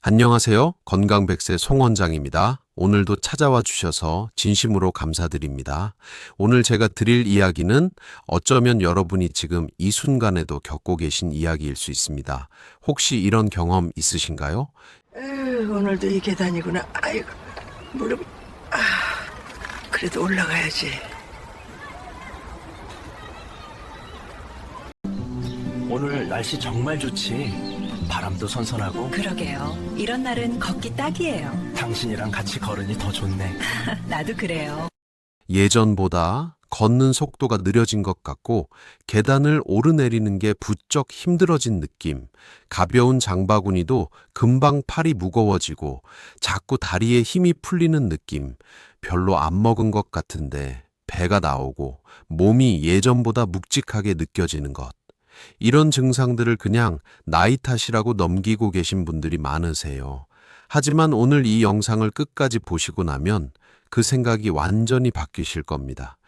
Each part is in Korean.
안녕하세요. 건강백세 송원장입니다. 오늘도 찾아와 주셔서 진심으로 감사드립니다. 오늘 제가 드릴 이야기는 어쩌면 여러분이 지금 이 순간에도 겪고 계신 이야기일 수 있습니다. 혹시 이런 경험 있으신가요? 에휴, 오늘도 이 계단이구나. 아이고, 무릎. 그래도 올라가야지. 오늘 날씨 정말 좋지. 바람도 선선하고 그러게요. 이런 날은 걷기 딱이에요. 당신이랑 같이 걸으니 더 좋네. 나도 그래요. 예전보다 걷는 속도가 느려진 것 같고 계단을 오르내리는 게 부쩍 힘들어진 느낌, 가벼운 장바구니도 금방 팔이 무거워지고 자꾸 다리에 힘이 풀리는 느낌, 별로 안 먹은 것 같은데 배가 나오고 몸이 예전보다 묵직하게 느껴지는 것. 이런 증상들을 그냥 나이 탓이라고 넘기고 계신 분들이 많으세요. 하지만 오늘 이 영상을 끝까지 보시고 나면 그 생각이 완전히 바뀌실 겁니다.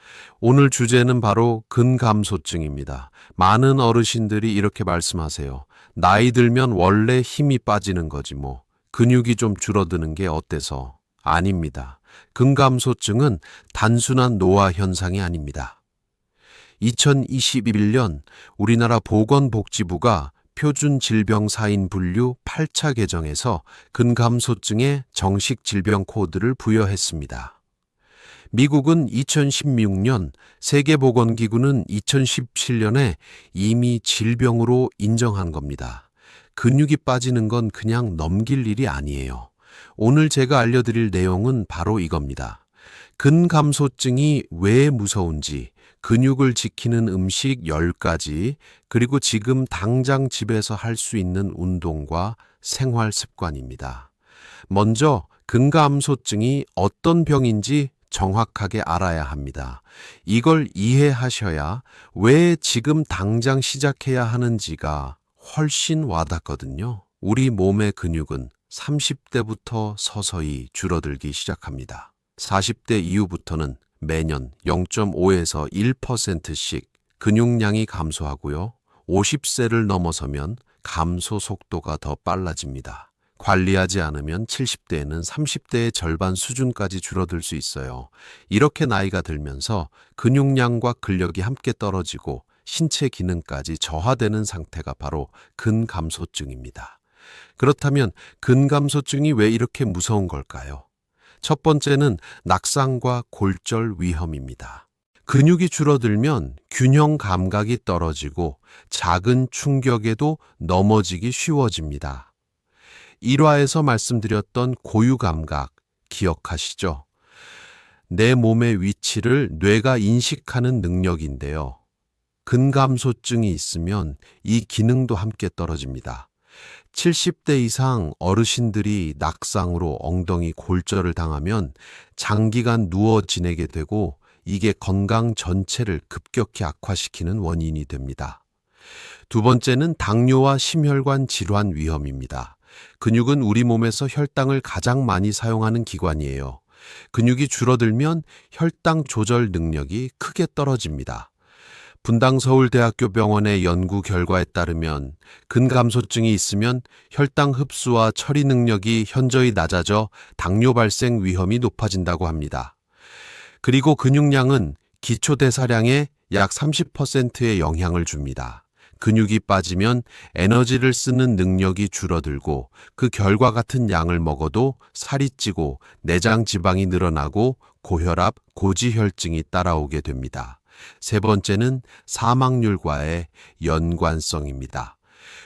오늘 주제는 바로 근감소증입니다. 많은 어르신들이 이렇게 말씀하세요. 나이 들면 원래 힘이 빠지는 거지 뭐. 근육이 좀 줄어드는 게 어때서? 아닙니다. 근감소증은 단순한 노화 현상이 아닙니다. 2021년 우리나라 보건복지부가 표준질병사인 분류 8차 개정에서 근감소증에 정식 질병 코드를 부여했습니다. 미국은 2016년, 세계보건기구는 2017년에 이미 질병으로 인정한 겁니다. 근육이 빠지는 건 그냥 넘길 일이 아니에요. 오늘 제가 알려드릴 내용은 바로 이겁니다. 근감소증이 왜 무서운지, 근육을 지키는 음식 10가지, 그리고 지금 당장 집에서 할 수 있는 운동과 생활 습관입니다. 먼저 근감소증이 어떤 병인지 정확하게 알아야 합니다. 이걸 이해하셔야 왜 지금 당장 시작해야 하는지가 훨씬 와닿거든요. 우리 몸의 근육은 30대부터 서서히 줄어들기 시작합니다. 40대 이후부터는 매년 0.5에서 1%씩 근육량이 감소하고요. 50세를 넘어서면 감소 속도가 더 빨라집니다. 관리하지 않으면 70대에는 30대의 절반 수준까지 줄어들 수 있어요. 이렇게 나이가 들면서 근육량과 근력이 함께 떨어지고 신체 기능까지 저하되는 상태가 바로 근감소증입니다. 그렇다면 근감소증이 왜 이렇게 무서운 걸까요? 첫 번째는 낙상과 골절 위험입니다. 근육이 줄어들면 균형 감각이 떨어지고 작은 충격에도 넘어지기 쉬워집니다. 1화에서 말씀드렸던 고유 감각 기억하시죠? 내 몸의 위치를 뇌가 인식하는 능력인데요. 근감소증이 있으면 이 기능도 함께 떨어집니다. 70대 이상 어르신들이 낙상으로 엉덩이 골절을 당하면 장기간 누워 지내게 되고 이게 건강 전체를 급격히 악화시키는 원인이 됩니다. 두 번째는 당뇨와 심혈관 질환 위험입니다. 근육은 우리 몸에서 혈당을 가장 많이 사용하는 기관이에요. 근육이 줄어들면 혈당 조절 능력이 크게 떨어집니다. 분당서울대학교 병원의 연구 결과에 따르면 근감소증이 있으면 혈당 흡수와 처리 능력이 현저히 낮아져 당뇨 발생 위험이 높아진다고 합니다. 그리고 근육량은 기초대사량의 약 30%의 영향을 줍니다. 근육이 빠지면 에너지를 쓰는 능력이 줄어들고 그 결과 같은 양을 먹어도 살이 찌고 내장 지방이 늘어나고 고혈압, 고지혈증이 따라오게 됩니다. 세 번째는 사망률과의 연관성입니다.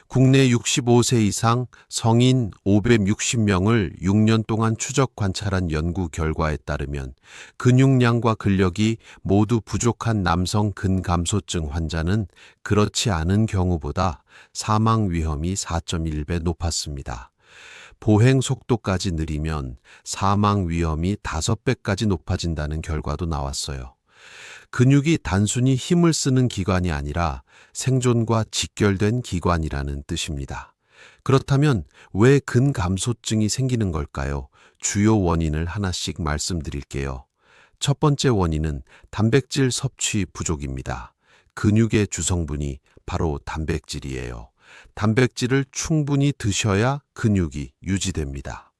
국내 65세 이상 성인 560명을 6년 동안 추적 관찰한 연구 결과에 따르면 근육량과 근력이 모두 부족한 남성 근감소증 환자는 그렇지 않은 경우보다 사망 위험이 4.1배 높았습니다. 보행 속도까지 느리면 사망 위험이 5배까지 높아진다는 결과도 나왔어요. 근육이 단순히 힘을 쓰는 기관이 아니라 생존과 직결된 기관이라는 뜻입니다. 그렇다면 왜 근감소증이 생기는 걸까요? 주요 원인을 하나씩 말씀드릴게요. 첫 번째 원인은 단백질 섭취 부족입니다. 근육의 주성분이 바로 단백질이에요. 단백질을 충분히 드셔야 근육이 유지됩니다.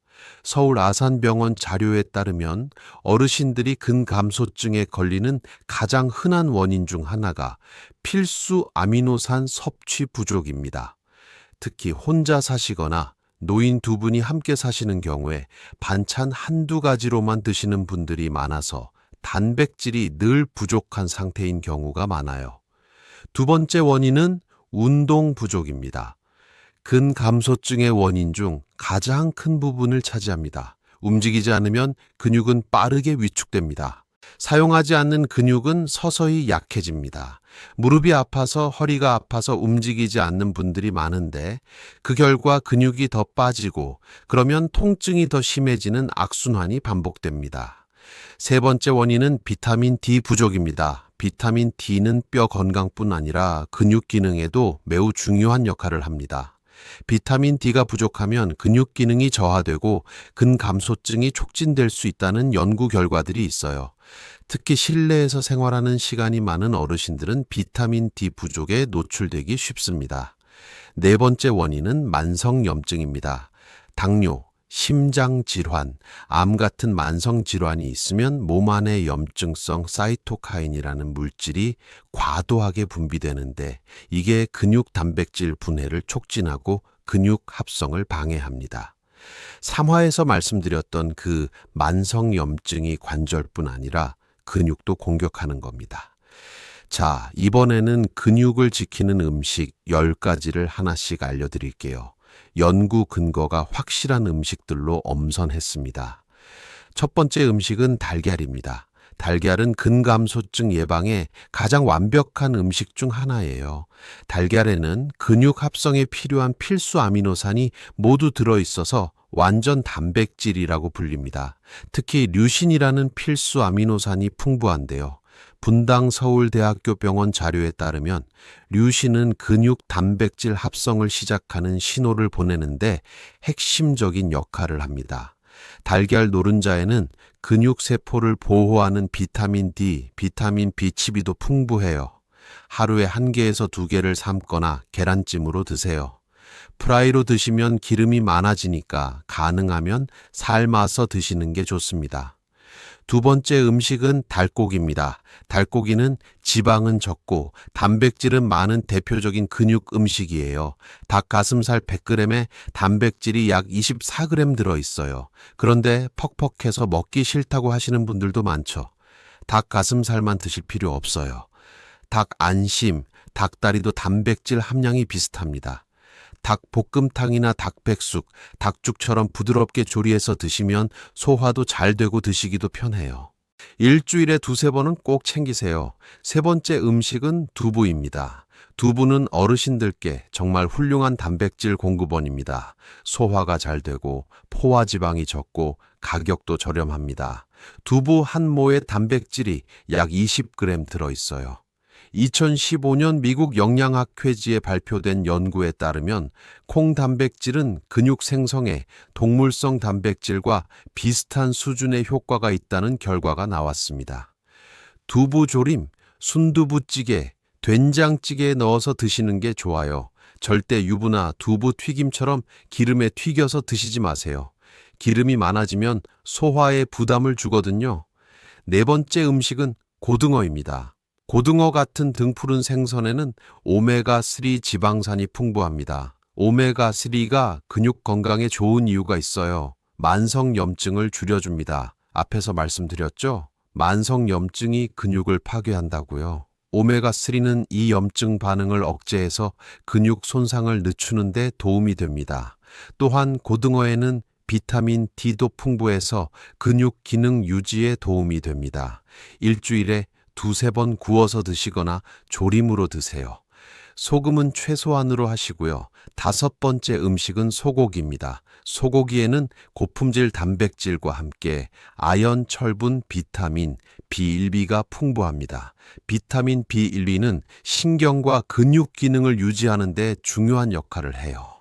서울 아산병원 자료에 따르면 어르신들이 근감소증에 걸리는 가장 흔한 원인 중 하나가 필수 아미노산 섭취 부족입니다. 특히 혼자 사시거나 노인 두 분이 함께 사시는 경우에 반찬 한두 가지로만 드시는 분들이 많아서 단백질이 늘 부족한 상태인 경우가 많아요. 두 번째 원인은 운동 부족입니다. 근감소증의 원인 중 가장 큰 부분을 차지합니다. 움직이지 않으면 근육은 빠르게 위축됩니다. 사용하지 않는 근육은 서서히 약해집니다. 무릎이 아파서 허리가 아파서 움직이지 않는 분들이 많은데 그 결과 근육이 더 빠지고 그러면 통증이 더 심해지는 악순환이 반복됩니다. 세 번째 원인은 비타민 D 부족입니다. 비타민 D는 뼈 건강뿐 아니라 근육 기능에도 매우 중요한 역할을 합니다. 비타민 D가 부족하면 근육 기능이 저하되고 근감소증이 촉진될 수 있다는 연구 결과들이 있어요. 특히 실내에서 생활하는 시간이 많은 어르신들은 비타민 D 부족에 노출되기 쉽습니다. 네 번째 원인은 만성염증입니다. 당뇨, 심장질환, 암 같은 만성질환이 있으면 몸 안에 염증성 사이토카인이라는 물질이 과도하게 분비되는데 이게 근육 단백질 분해를 촉진하고 근육 합성을 방해합니다. 3화에서 말씀드렸던 그 만성염증이 관절뿐 아니라 근육도 공격하는 겁니다. 자, 이번에는 근육을 지키는 음식 10가지를 하나씩 알려드릴게요. 연구 근거가 확실한 음식들로 엄선했습니다. 첫 번째 음식은 달걀입니다. 달걀은 근감소증 예방에 가장 완벽한 음식 중 하나예요. 달걀에는 근육 합성에 필요한 필수 아미노산이 모두 들어있어서 완전 단백질이라고 불립니다. 특히 류신이라는 필수 아미노산이 풍부한데요. 분당 서울대학교 병원 자료에 따르면 류신은 근육 단백질 합성을 시작하는 신호를 보내는데 핵심적인 역할을 합니다. 달걀 노른자에는 근육 세포를 보호하는 비타민 D, 비타민 B12도 풍부해요. 하루에 1개에서 2개를 삶거나 계란찜으로 드세요. 프라이로 드시면 기름이 많아지니까 가능하면 삶아서 드시는 게 좋습니다. 두 번째 음식은 닭고기입니다. 닭고기는 지방은 적고 단백질은 많은 대표적인 근육 음식이에요. 닭 가슴살 100g에 단백질이 약 24g 들어있어요. 그런데 퍽퍽해서 먹기 싫다고 하시는 분들도 많죠. 닭 가슴살만 드실 필요 없어요. 닭 안심, 닭다리도 단백질 함량이 비슷합니다. 닭 볶음탕이나 닭백숙, 닭죽처럼 부드럽게 조리해서 드시면 소화도 잘 되고 드시기도 편해요. 일주일에 2-3번은 꼭 챙기세요. 세 번째 음식은 두부입니다. 두부는 어르신들께 정말 훌륭한 단백질 공급원입니다. 소화가 잘 되고 포화지방이 적고 가격도 저렴합니다. 두부 한 모에 단백질이 약 20g 들어있어요. 2015년 미국 영양학회지에 발표된 연구에 따르면 콩 단백질은 근육 생성에 동물성 단백질과 비슷한 수준의 효과가 있다는 결과가 나왔습니다. 두부조림, 순두부찌개, 된장찌개에 넣어서 드시는 게 좋아요. 절대 유부나 두부 튀김처럼 기름에 튀겨서 드시지 마세요. 기름이 많아지면 소화에 부담을 주거든요. 네 번째 음식은 고등어입니다. 고등어 같은 등푸른 생선에는 오메가3 지방산이 풍부합니다. 오메가3가 근육 건강에 좋은 이유가 있어요. 만성염증을 줄여줍니다. 앞에서 말씀드렸죠? 만성염증이 근육을 파괴한다고요. 오메가3는 이 염증 반응을 억제해서 근육 손상을 늦추는 데 도움이 됩니다. 또한 고등어에는 비타민 D도 풍부해서 근육 기능 유지에 도움이 됩니다. 일주일에 2-3번 구워서 드시거나 조림으로 드세요. 소금은 최소한으로 하시고요. 5번째 음식은 소고기입니다. 소고기에는 고품질 단백질과 함께 아연, 철분, 비타민, B1B가 풍부합니다. 비타민 B1B는 신경과 근육 기능을 유지하는 데 중요한 역할을 해요.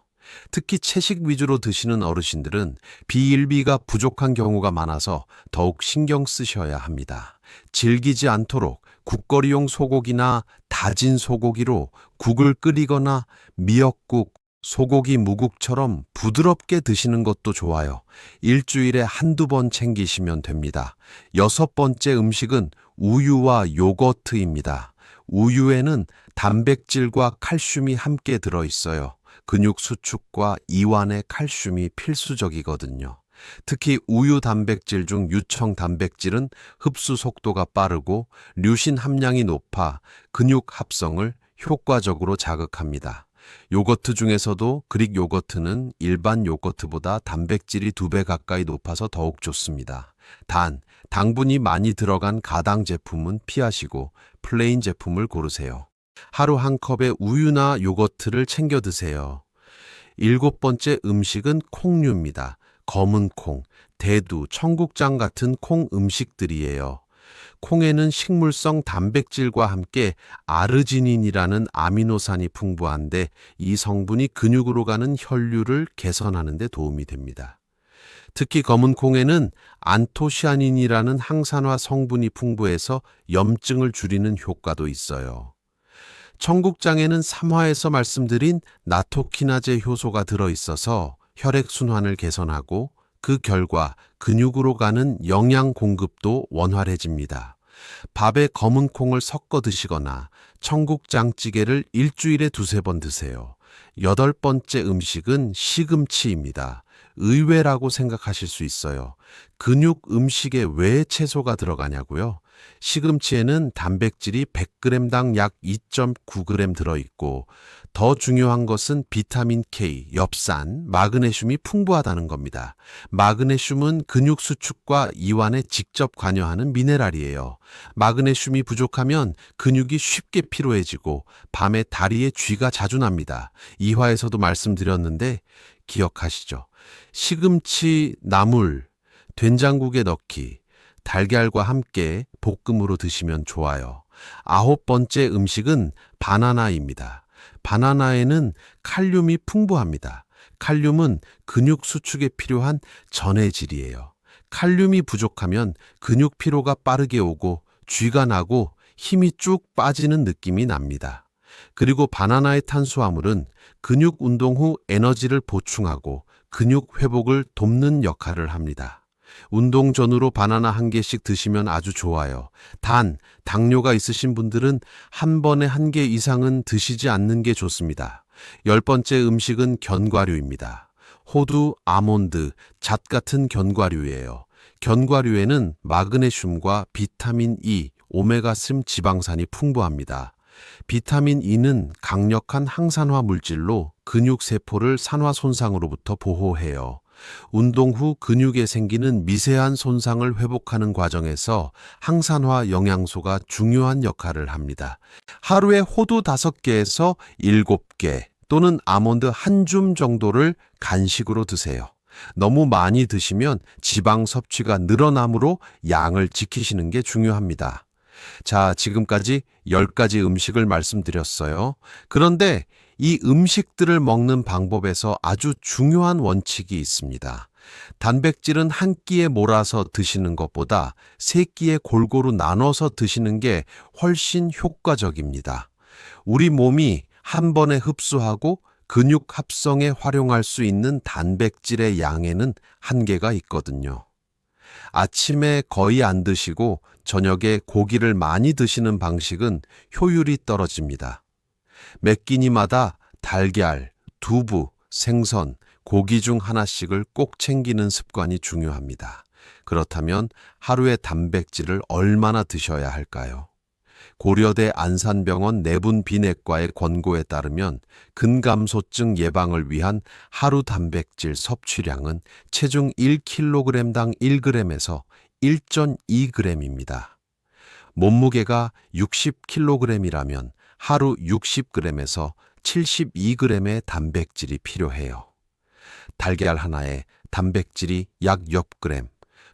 특히 채식 위주로 드시는 어르신들은 B1B가 부족한 경우가 많아서 더욱 신경 쓰셔야 합니다. 질기지 않도록 국거리용 소고기나 다진 소고기로 국을 끓이거나 미역국, 소고기 무국처럼 부드럽게 드시는 것도 좋아요. 일주일에 한두 번 챙기시면 됩니다. 6번째 음식은 우유와 요거트입니다. 우유에는 단백질과 칼슘이 함께 들어있어요. 근육 수축과 이완에 칼슘이 필수적이거든요. 특히 우유 단백질 중 유청 단백질은 흡수 속도가 빠르고 류신 함량이 높아 근육 합성을 효과적으로 자극합니다. 요거트 중에서도 그릭 요거트는 일반 요거트보다 단백질이 2배 가까이 높아서 더욱 좋습니다. 단, 당분이 많이 들어간 가당 제품은 피하시고 플레인 제품을 고르세요. 하루 한 컵의 우유나 요거트를 챙겨 드세요. 7번째 음식은 콩류입니다. 검은 콩, 대두, 청국장 같은 콩 음식들이에요. 콩에는 식물성 단백질과 함께 아르지닌이라는 아미노산이 풍부한데 이 성분이 근육으로 가는 혈류를 개선하는 데 도움이 됩니다. 특히 검은 콩에는 안토시아닌이라는 항산화 성분이 풍부해서 염증을 줄이는 효과도 있어요. 청국장에는 3화에서 말씀드린 나토키나제 효소가 들어있어서 혈액순환을 개선하고 그 결과 근육으로 가는 영양 공급도 원활해집니다. 밥에 검은 콩을 섞어 드시거나 청국장찌개를 일주일에 2-3번 드세요. 8번째 음식은 시금치입니다. 의외라고 생각하실 수 있어요. 근육 음식에 왜 채소가 들어가냐고요? 시금치에는 단백질이 100g당 약 2.9g 들어있고 더 중요한 것은 비타민 K, 엽산, 마그네슘이 풍부하다는 겁니다. 마그네슘은 근육 수축과 이완에 직접 관여하는 미네랄이에요. 마그네슘이 부족하면 근육이 쉽게 피로해지고 밤에 다리에 쥐가 자주 납니다. 2화에서도 말씀드렸는데 기억하시죠? 시금치 나물, 된장국에 넣기, 달걀과 함께 볶음으로 드시면 좋아요. 9번째 음식은 바나나입니다. 바나나에는 칼륨이 풍부합니다. 칼륨은 근육 수축에 필요한 전해질이에요. 칼륨이 부족하면 근육 피로가 빠르게 오고 쥐가 나고 힘이 쭉 빠지는 느낌이 납니다. 그리고 바나나의 탄수화물은 근육 운동 후 에너지를 보충하고 근육 회복을 돕는 역할을 합니다. 운동 전후로 바나나 1개씩 드시면 아주 좋아요. 단, 당뇨가 있으신 분들은 한 번에 1개 이상은 드시지 않는 게 좋습니다. 10번째 음식은 견과류입니다. 호두, 아몬드, 잣 같은 견과류예요. 견과류에는 마그네슘과 비타민 E, 오메가3 지방산이 풍부합니다. 비타민 E는 강력한 항산화 물질로 근육 세포를 산화 손상으로부터 보호해요. 운동 후 근육에 생기는 미세한 손상을 회복하는 과정에서 항산화 영양소가 중요한 역할을 합니다. 하루에 호두 5개에서 7개 또는 아몬드 1줌 정도를 간식으로 드세요. 너무 많이 드시면 지방 섭취가 늘어나므로 양을 지키시는 게 중요합니다. 자, 지금까지 10가지 음식을 말씀드렸어요. 그런데 이 음식들을 먹는 방법에서 아주 중요한 원칙이 있습니다. 단백질은 한 끼에 몰아서 드시는 것보다 3끼에 골고루 나눠서 드시는 게 훨씬 효과적입니다. 우리 몸이 한 번에 흡수하고 근육 합성에 활용할 수 있는 단백질의 양에는 한계가 있거든요. 아침에 거의 안 드시고 저녁에 고기를 많이 드시는 방식은 효율이 떨어집니다. 매 끼니마다 달걀, 두부, 생선, 고기 중 하나씩을 꼭 챙기는 습관이 중요합니다. 그렇다면 하루에 단백질을 얼마나 드셔야 할까요? 고려대 안산병원 내분비내과의 권고에 따르면 근감소증 예방을 위한 하루 단백질 섭취량은 체중 1kg당 1g에서 1.2g입니다. 몸무게가 60kg이라면 하루 60g에서 72g의 단백질이 필요해요. 달걀 하나에 단백질이 약 0g,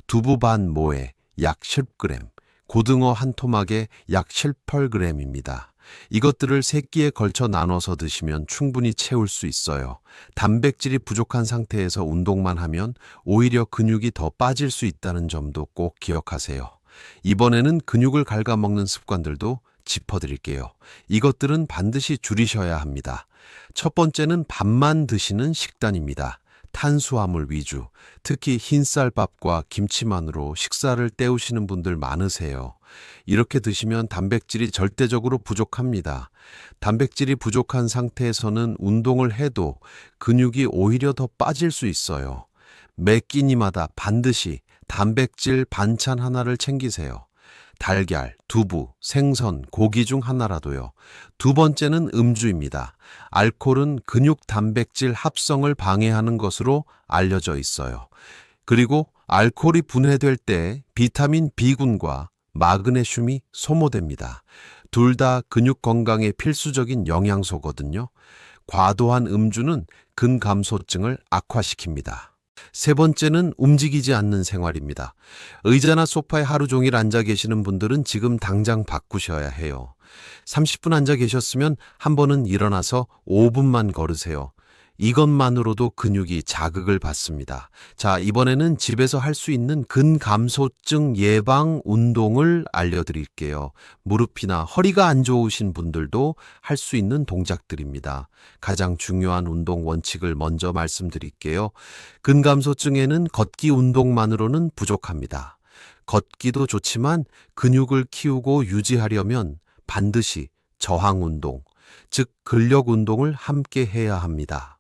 두부 반 모에 약 10g, 고등어 한 토막에 약 18g입니다. 이것들을 3끼에 걸쳐 나눠서 드시면 충분히 채울 수 있어요. 단백질이 부족한 상태에서 운동만 하면 오히려 근육이 더 빠질 수 있다는 점도 꼭 기억하세요. 이번에는 근육을 갉아먹는 습관들도 짚어드릴게요. 이것들은 반드시 줄이셔야 합니다. 첫 번째는 밥만 드시는 식단입니다. 탄수화물 위주, 특히 흰쌀밥과 김치만으로 식사를 때우시는 분들 많으세요. 이렇게 드시면 단백질이 절대적으로 부족합니다. 단백질이 부족한 상태에서는 운동을 해도 근육이 오히려 더 빠질 수 있어요. 매 끼니마다 반드시 단백질 반찬 하나를 챙기세요. 달걀, 두부, 생선, 고기 중 하나라도요. 두 번째는 음주입니다. 알코올은 근육 단백질 합성을 방해하는 것으로 알려져 있어요. 그리고 알코올이 분해될 때 비타민 B군과 마그네슘이 소모됩니다. 둘 다 근육 건강에 필수적인 영양소거든요. 과도한 음주는 근감소증을 악화시킵니다. 세 번째는 움직이지 않는 생활입니다. 의자나 소파에 하루 종일 앉아 계시는 분들은 지금 당장 바꾸셔야 해요. 30분 앉아 계셨으면 한 번은 일어나서 5분만 걸으세요. 이것만으로도 근육이 자극을 받습니다. 자, 이번에는 집에서 할 수 있는 근감소증 예방 운동을 알려드릴게요. 무릎이나 허리가 안 좋으신 분들도 할 수 있는 동작들입니다. 가장 중요한 운동 원칙을 먼저 말씀드릴게요. 근감소증에는 걷기 운동만으로는 부족합니다. 걷기도 좋지만 근육을 키우고 유지하려면 반드시 저항 운동, 즉 근력 운동을 함께 해야 합니다.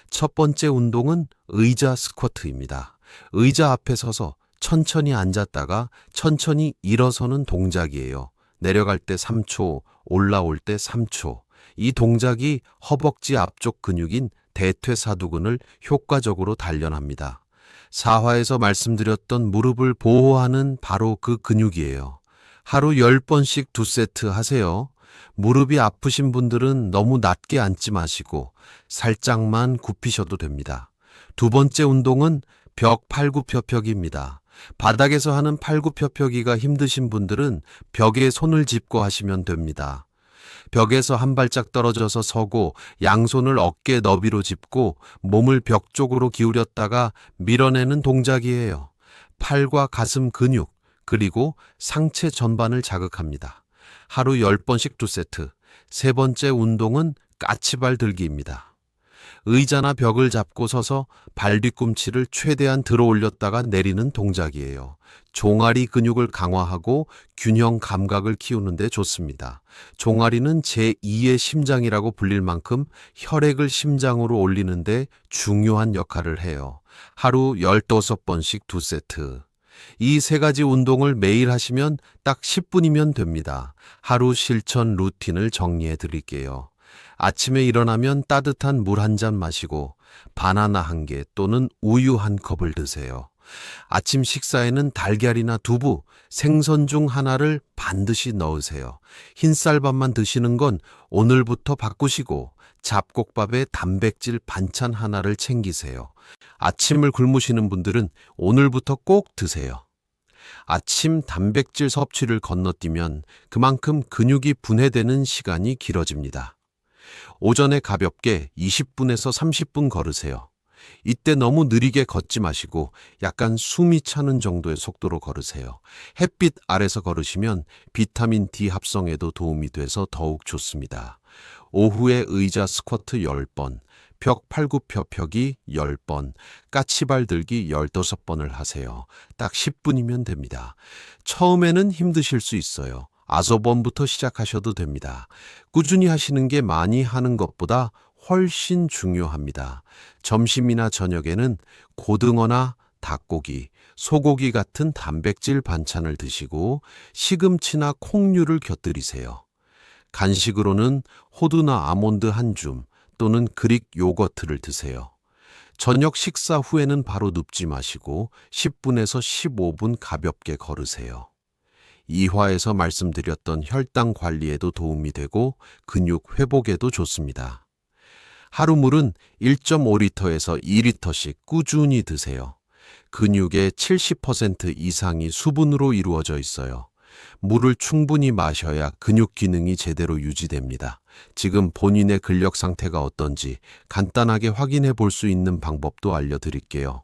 첫 번째 운동은 의자 스쿼트입니다. 의자 앞에 서서 천천히 앉았다가 천천히 일어서는 동작이에요. 내려갈 때 3초, 올라올 때 3초. 이 동작이 허벅지 앞쪽 근육인 대퇴사두근을 효과적으로 단련합니다. 4화에서 말씀드렸던 무릎을 보호하는 바로 그 근육이에요. 하루 10번씩 2세트 하세요. 무릎이 아프신 분들은 너무 낮게 앉지 마시고 살짝만 굽히셔도 됩니다. 두 번째 운동은 벽 팔굽혀펴기입니다. 바닥에서 하는 팔굽혀펴기가 힘드신 분들은 벽에 손을 짚고 하시면 됩니다. 벽에서 한 발짝 떨어져서 서고 양손을 어깨 너비로 짚고 몸을 벽 쪽으로 기울였다가 밀어내는 동작이에요. 팔과 가슴 근육 그리고 상체 전반을 자극합니다. 하루 10번씩 2세트. 세 번째 운동은 까치발 들기입니다. 의자나 벽을 잡고 서서 발 뒤꿈치를 최대한 들어 올렸다가 내리는 동작이에요. 종아리 근육을 강화하고 균형 감각을 키우는 데 좋습니다. 종아리는 제2의 심장이라고 불릴 만큼 혈액을 심장으로 올리는 데 중요한 역할을 해요. 하루 15번씩 2세트. 이 세 가지 운동을 매일 하시면 딱 10분이면 됩니다. 하루 실천 루틴을 정리해 드릴게요. 아침에 일어나면 따뜻한 물 한 잔 마시고 바나나 1개 또는 우유 1컵을 드세요. 아침 식사에는 달걀이나 두부, 생선 중 하나를 반드시 넣으세요. 흰쌀밥만 드시는 건 오늘부터 바꾸시고 잡곡밥에 단백질 반찬 하나를 챙기세요. 아침을 굶으시는 분들은 오늘부터 꼭 드세요. 아침 단백질 섭취를 건너뛰면 그만큼 근육이 분해되는 시간이 길어집니다. 오전에 가볍게 20분에서 30분 걸으세요. 이때 너무 느리게 걷지 마시고 약간 숨이 차는 정도의 속도로 걸으세요. 햇빛 아래서 걸으시면 비타민 D 합성에도 도움이 돼서 더욱 좋습니다. 오후에 의자 스쿼트 10번, 벽 팔굽혀펴기 10번, 까치발 들기 15번을 하세요. 딱 10분이면 됩니다. 처음에는 힘드실 수 있어요. 5번부터 시작하셔도 됩니다. 꾸준히 하시는 게 많이 하는 것보다 훨씬 중요합니다. 점심이나 저녁에는 고등어나 닭고기, 소고기 같은 단백질 반찬을 드시고 시금치나 콩류를 곁들이세요. 간식으로는 호두나 아몬드 한 줌 또는 그릭 요거트를 드세요. 저녁 식사 후에는 바로 눕지 마시고 10분에서 15분 가볍게 걸으세요. 2화에서 말씀드렸던 혈당 관리에도 도움이 되고 근육 회복에도 좋습니다. 하루 물은 1.5리터에서 2리터씩 꾸준히 드세요. 근육의 70% 이상이 수분으로 이루어져 있어요. 물을 충분히 마셔야 근육 기능이 제대로 유지됩니다. 지금 본인의 근력 상태가 어떤지 간단하게 확인해 볼 수 있는 방법도 알려드릴게요.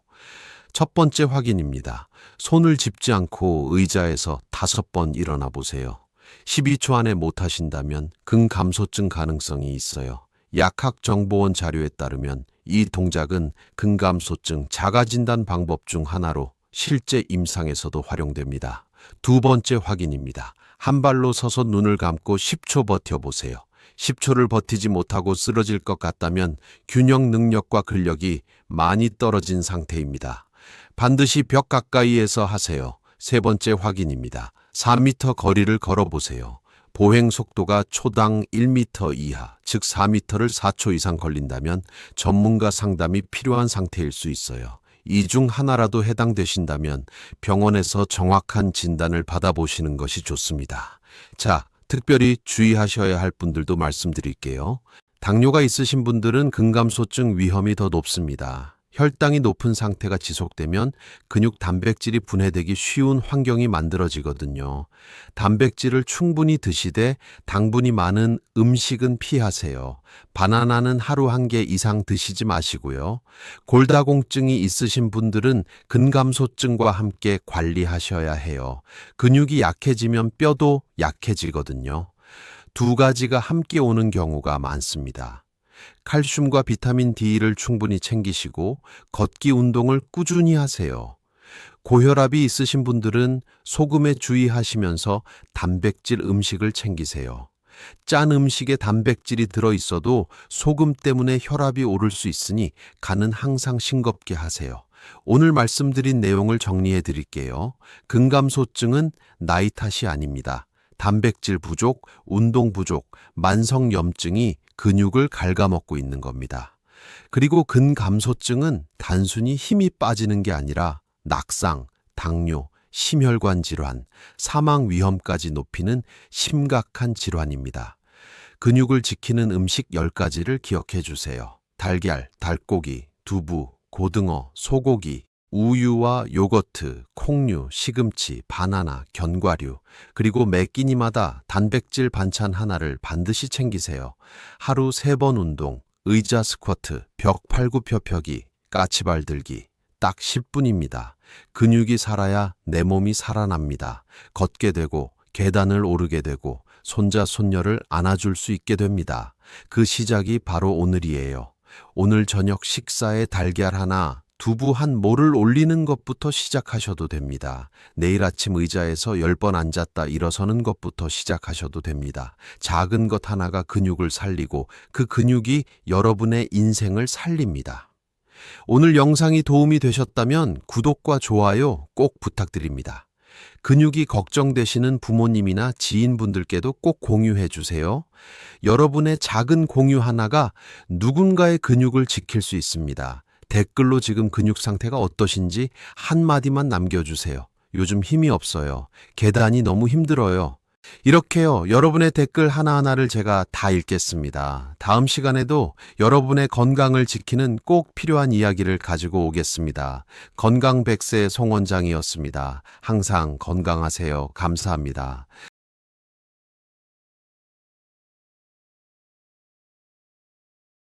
첫 번째 확인입니다. 손을 짚지 않고 의자에서 5번 일어나 보세요. 12초 안에 못하신다면 근감소증 가능성이 있어요. 약학정보원 자료에 따르면 이 동작은 근감소증 자가진단 방법 중 하나로 실제 임상에서도 활용됩니다. 두 번째 확인입니다. 한 발로 서서 눈을 감고 10초 버텨보세요. 10초를 버티지 못하고 쓰러질 것 같다면 균형 능력과 근력이 많이 떨어진 상태입니다. 반드시 벽 가까이에서 하세요. 세 번째 확인입니다. 4m 거리를 걸어보세요. 보행 속도가 초당 1m 이하, 즉 4m를 4초 이상 걸린다면 전문가 상담이 필요한 상태일 수 있어요. 이 중 하나라도 해당되신다면 병원에서 정확한 진단을 받아보시는 것이 좋습니다. 자, 특별히 주의하셔야 할 분들도 말씀드릴게요. 당뇨가 있으신 분들은 근감소증 위험이 더 높습니다. 혈당이 높은 상태가 지속되면 근육 단백질이 분해되기 쉬운 환경이 만들어지거든요. 단백질을 충분히 드시되 당분이 많은 음식은 피하세요. 바나나는 하루 1개 이상 드시지 마시고요. 골다공증이 있으신 분들은 근감소증과 함께 관리하셔야 해요. 근육이 약해지면 뼈도 약해지거든요. 두 가지가 함께 오는 경우가 많습니다. 칼슘과 비타민 D를 충분히 챙기시고 걷기 운동을 꾸준히 하세요. 고혈압이 있으신 분들은 소금에 주의하시면서 단백질 음식을 챙기세요. 짠 음식에 단백질이 들어있어도 소금 때문에 혈압이 오를 수 있으니 간은 항상 싱겁게 하세요. 오늘 말씀드린 내용을 정리해 드릴게요. 근감소증은 나이 탓이 아닙니다. 단백질 부족, 운동 부족, 만성염증이 근육을 갉아먹고 있는 겁니다. 그리고 근감소증은 단순히 힘이 빠지는 게 아니라 낙상, 당뇨, 심혈관 질환, 사망 위험까지 높이는 심각한 질환입니다. 근육을 지키는 음식 10가지를 기억해 주세요. 달걀, 닭고기, 두부, 고등어, 소고기, 우유와 요거트, 콩류, 시금치, 바나나, 견과류, 그리고 매 끼니마다 단백질 반찬 하나를 반드시 챙기세요. 하루 3번 운동, 의자 스쿼트, 벽 팔굽혀펴기, 까치발 들기, 딱 10분입니다. 근육이 살아야 내 몸이 살아납니다. 걷게 되고 계단을 오르게 되고 손자 손녀를 안아줄 수 있게 됩니다. 그 시작이 바로 오늘이에요. 오늘 저녁 식사에 달걀 하나, 두부 한 모를 올리는 것부터 시작하셔도 됩니다. 내일 아침 의자에서 10번 앉았다 일어서는 것부터 시작하셔도 됩니다. 작은 것 하나가 근육을 살리고 그 근육이 여러분의 인생을 살립니다. 오늘 영상이 도움이 되셨다면 구독과 좋아요 꼭 부탁드립니다. 근육이 걱정되시는 부모님이나 지인분들께도 꼭 공유해 주세요. 여러분의 작은 공유 하나가 누군가의 근육을 지킬 수 있습니다. 댓글로 지금 근육 상태가 어떠신지 한마디만 남겨주세요. 요즘 힘이 없어요. 계단이 너무 힘들어요. 이렇게요, 여러분의 댓글 하나하나를 제가 다 읽겠습니다. 다음 시간에도 여러분의 건강을 지키는 꼭 필요한 이야기를 가지고 오겠습니다. 건강 100세 송원장이었습니다. 항상 건강하세요. 감사합니다.